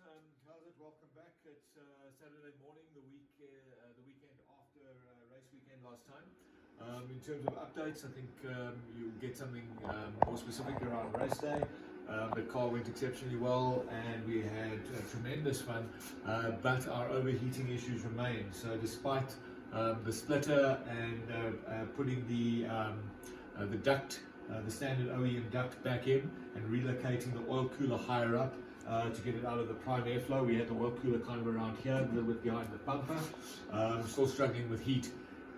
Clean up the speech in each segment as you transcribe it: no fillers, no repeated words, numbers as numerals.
How's it? Welcome back. It's Saturday morning, the weekend after race weekend last time. In terms of updates, I think you'll get something more specific around race day. The car went exceptionally well and we had tremendous fun, but our overheating issues remain. So despite the splitter and putting the duct, the standard OEM duct back in and relocating the oil cooler higher up to get it out of the prime airflow. We had the oil cooler kind of around here, a little bit behind the bumper. Still struggling with heat.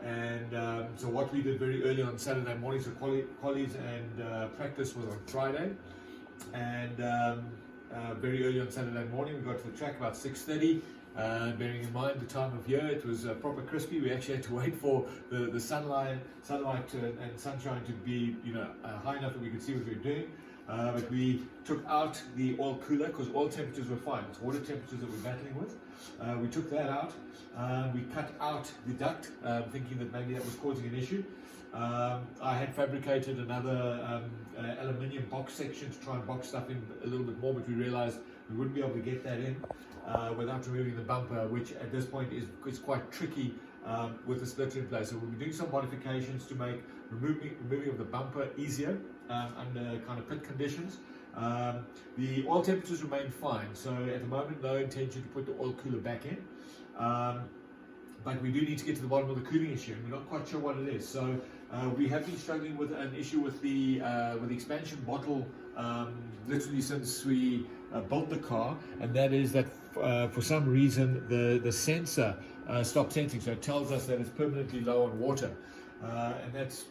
And so what we did very early on Saturday morning, so qualies and practice was on Friday. And very early on Saturday morning, we got to the track about 6:30. Bearing in mind the time of year, it was proper crispy. We actually had to wait for the sunlight and sunshine to be high enough that we could see what we were doing. But we took out the oil cooler because oil temperatures were fine. It's water temperatures that we're battling with. We took that out. We cut out the duct, thinking that maybe that was causing an issue. I had fabricated another aluminium box section to try and box stuff in a little bit more, but we realized we wouldn't be able to get that in without removing the bumper, which at this point is quite tricky with the splitter in place. So we'll be doing some modifications to make removing of the bumper easier under kind of pit conditions. The oil temperatures remain fine, so at the moment no intention to put the oil cooler back in. But we do need to get to the bottom of the cooling issue, and we're not quite sure what it is. So we have been struggling with an issue with the expansion bottle literally since we built the car, and that is that for some reason the sensor stopped sensing, so it tells us that it's permanently low on water, and that's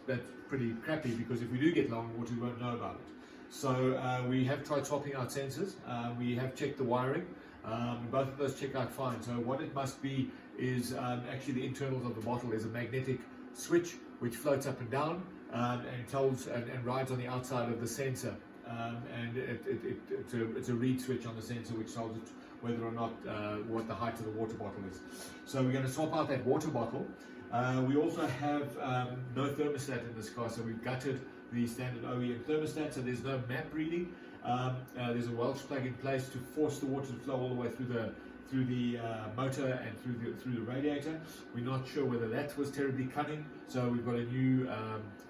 pretty crappy because if we do get low on water, we won't know about it. So we have tried swapping out sensors. We have checked the wiring. Both of those check out fine. So what it must be is actually the internals of the bottle. There's a magnetic switch which floats up and down and tells and rides on the outside of the sensor. And it's a read switch on the sensor which tells it whether or not what the height of the water bottle is. So we're going to swap out that water bottle. We also have no thermostat in this car, so we've gutted the standard OEM thermostat, so there's no map reading. There's a Welch plug in place to force the water to flow all the way through the motor and through the radiator. We're not sure whether that was terribly cunning, so we've got a new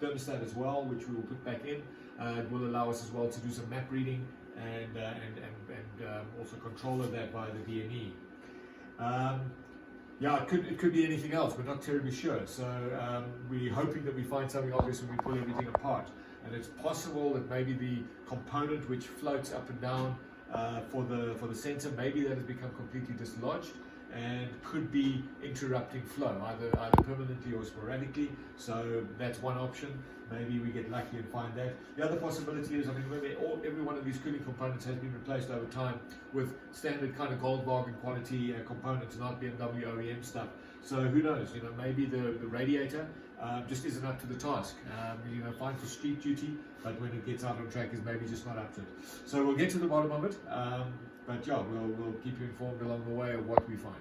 thermostat as well, which we will put back in. It will allow us as well to do some map reading and also control of that via the DME. Yeah, it could be anything else. We're not terribly sure. So we're hoping that we find something obvious when we pull everything apart. And it's possible that maybe the component which floats up and down for the sensor, maybe that has become completely dislodged and could be interrupting flow, either permanently or sporadically. So that's one option. Maybe we get lucky and find that. The other possibility is, I mean, every one of these cooling components has been replaced over time with standard kind of Goldwagen quality components, not BMW OEM stuff. So who knows? Maybe the radiator just isn't up to the task. Fine for street duty, but when it gets out on track, is maybe just not up to it. So we'll get to the bottom of it. But yeah, we'll keep you informed along the way of what we find.